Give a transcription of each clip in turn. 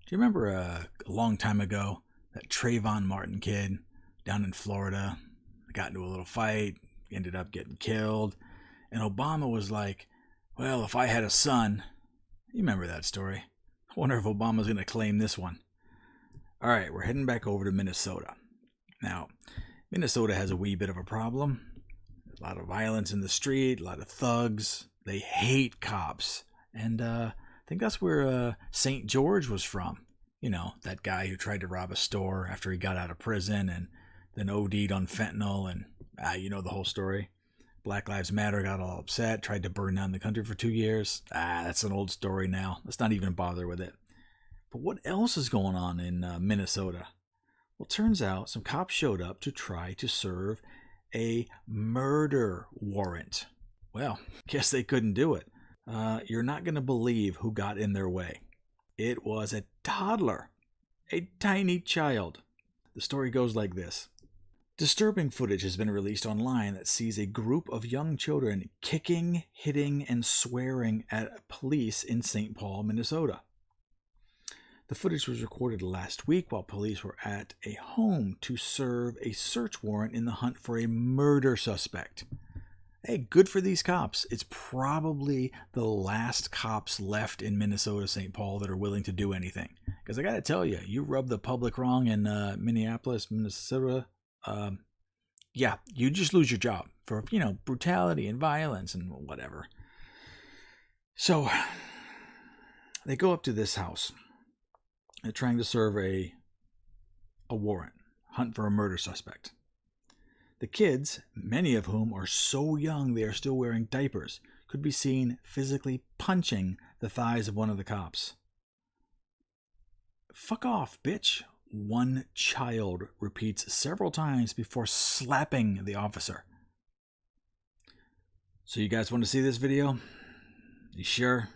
Do you remember a long time ago that Trayvon Martin kid down in Florida got into a little fight, ended up getting killed, and Obama was like, well, if I had a son. You remember that story? I wonder if Obama's going to claim this one. All right, we're heading back over to Minnesota. Now, Minnesota has a wee bit of a problem. A lot of violence in the street, a lot of thugs. They hate cops. And I think that's where St. George was from. You know, that guy who tried to rob a store after he got out of prison and then OD'd on fentanyl, and you know the whole story. Black Lives Matter got all upset, tried to burn down the country for 2 years. That's an old story now. Let's not even bother with it. But what else is going on in Minnesota? Well, turns out some cops showed up to try to serve a murder warrant. Well, guess they couldn't do it. You're not going to believe who got in their way. It was a toddler, a tiny child. The story goes like this. Disturbing footage has been released online that sees a group of young children kicking, hitting, and swearing at police in St. Paul, Minnesota. The footage was recorded last week while police were at a home to serve a search warrant in the hunt for a murder suspect. Hey, good for these cops. It's probably the last cops left in Minnesota, St. Paul that are willing to do anything. Because I got to tell you, you rub the public wrong in Minneapolis, Minnesota, yeah, you just lose your job for, brutality and violence and whatever. So they go up to this house. They're trying to serve a warrant, hunt for a murder suspect. The kids, many of whom are so young they are still wearing diapers, could be seen physically punching the thighs of one of the cops. Fuck off, bitch, one child repeats several times before slapping the officer. So you guys want to see this video? You sure?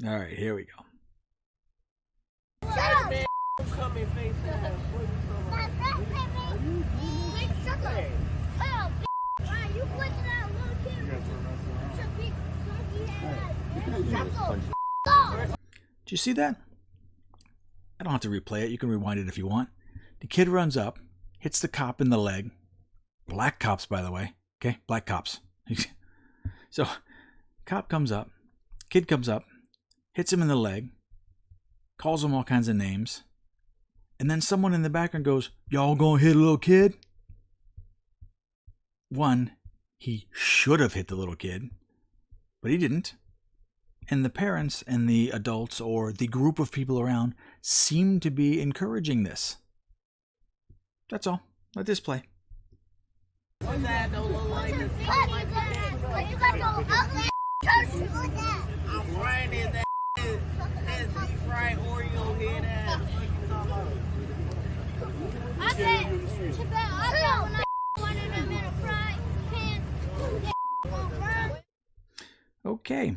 All right, here we go. Did you see that? I don't have to replay it. You can rewind it if you want. The kid runs up, hits the cop in the leg. Black cops, by the way. Okay? Black cops. So, cop comes up. Kid comes up. Hits him in the leg. Calls him all kinds of names. And then someone in the background goes, y'all gonna hit a little kid? One, he should have hit the little kid. But he didn't. And the parents and the adults or the group of people around seem to be encouraging this. That's all. Let this play. What's that? Don't look like this. I'm frying his ass. That's deep fried Oreo head ass. I said when I wanted them in a fry pan. Okay.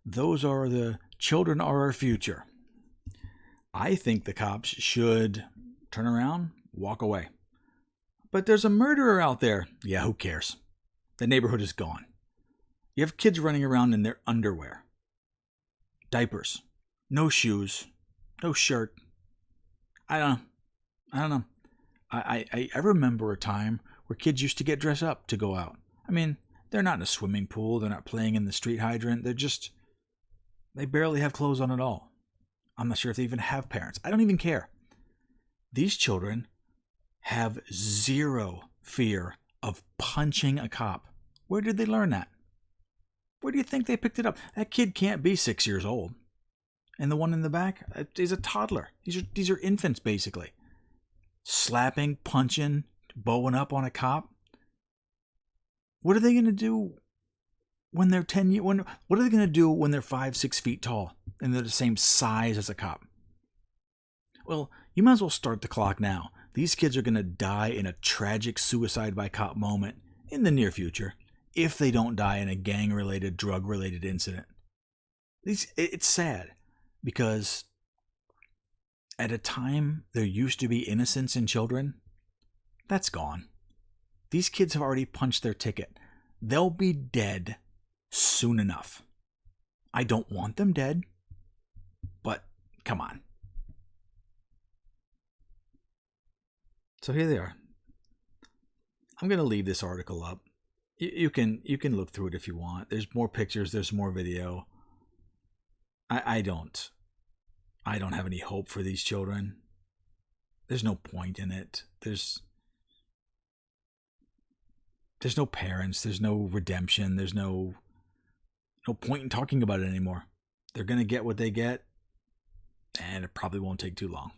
Those are the children are our future. I think the cops should turn around, walk away. But there's a murderer out there. Yeah, who cares? The neighborhood is gone. You have kids running around in their underwear. Diapers. No shoes. No shirt. I don't know. I remember a time where kids used to get dressed up to go out. I mean, they're not in a swimming pool. They're not playing in the street hydrant. They barely have clothes on at all. I'm not sure if they even have parents. I don't even care. These children have zero fear of punching a cop. Where did they learn that? Where do you think they picked it up? That kid can't be 6 years old. And the one in the back is a toddler. These are infants, basically. Slapping, punching, bowing up on a cop. What are they going to do when they're 10 years? What are they going to do when they're 5-6 feet tall and they're the same size as a cop? Well, you might as well start the clock now. These kids are going to die in a tragic suicide by cop moment in the near future if they don't die in a gang-related, drug-related incident. It's sad because at a time there used to be innocence in children. That's gone. These kids have already punched their ticket. They'll be dead soon enough. I don't want them dead, but come on. So here they are. I'm going to leave this article up. You can look through it if you want. There's more pictures. There's more video. I don't have any hope for these children. There's no point in it. There's no parents. There's no redemption. There's no point in talking about it anymore. They're going to get what they get, and it probably won't take too long.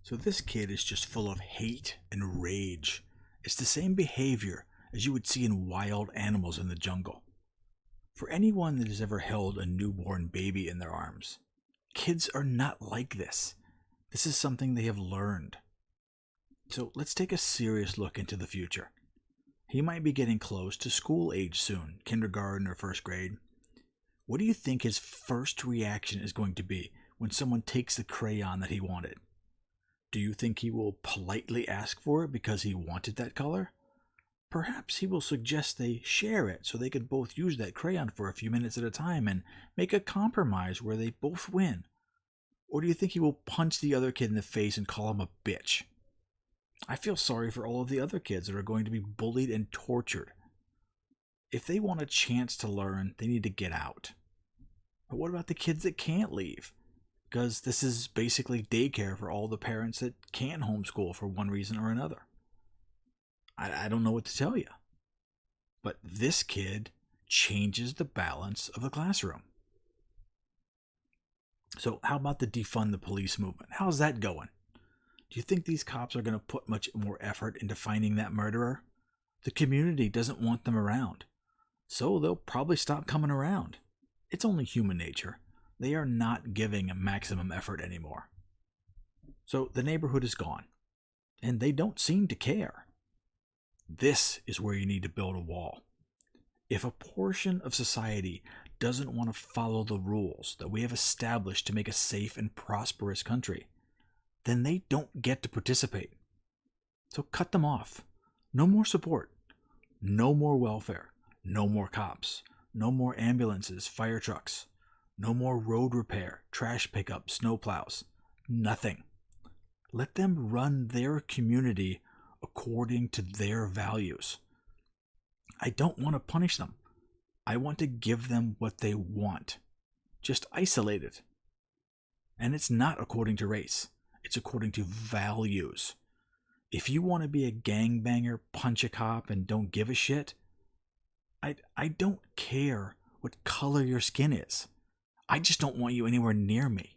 So this kid is just full of hate and rage. It's the same behavior as you would see in wild animals in the jungle. For anyone that has ever held a newborn baby in their arms, kids are not like this. This is something they have learned. So let's take a serious look into the future. He might be getting close to school age soon, kindergarten or first grade. What do you think his first reaction is going to be when someone takes the crayon that he wanted? Do you think he will politely ask for it because he wanted that color? Perhaps he will suggest they share it so they can both use that crayon for a few minutes at a time and make a compromise where they both win. Or do you think he will punch the other kid in the face and call him a bitch? I feel sorry for all of the other kids that are going to be bullied and tortured. If they want a chance to learn, they need to get out. But what about the kids that can't leave? Because this is basically daycare for all the parents that can't homeschool for one reason or another. I don't know what to tell you. But this kid changes the balance of the classroom. So how about the defund the police movement? How's that going? Do you think these cops are going to put much more effort into finding that murderer? The community doesn't want them around. So they'll probably stop coming around. It's only human nature. They are not giving a maximum effort anymore. So the neighborhood is gone. And they don't seem to care. This is where you need to build a wall. If a portion of society doesn't want to follow the rules that we have established to make a safe and prosperous country, then they don't get to participate. So cut them off. No more support. No more welfare. No more cops. No more ambulances, fire trucks. No more road repair, trash pickup, snowplows. Nothing. Let them run their community according to their values. I don't want to punish them. I want to give them what they want. Just isolate it. And it's not according to race. It's according to values. If you want to be a gangbanger, punch a cop, and don't give a shit, I don't care what color your skin is. I just don't want you anywhere near me.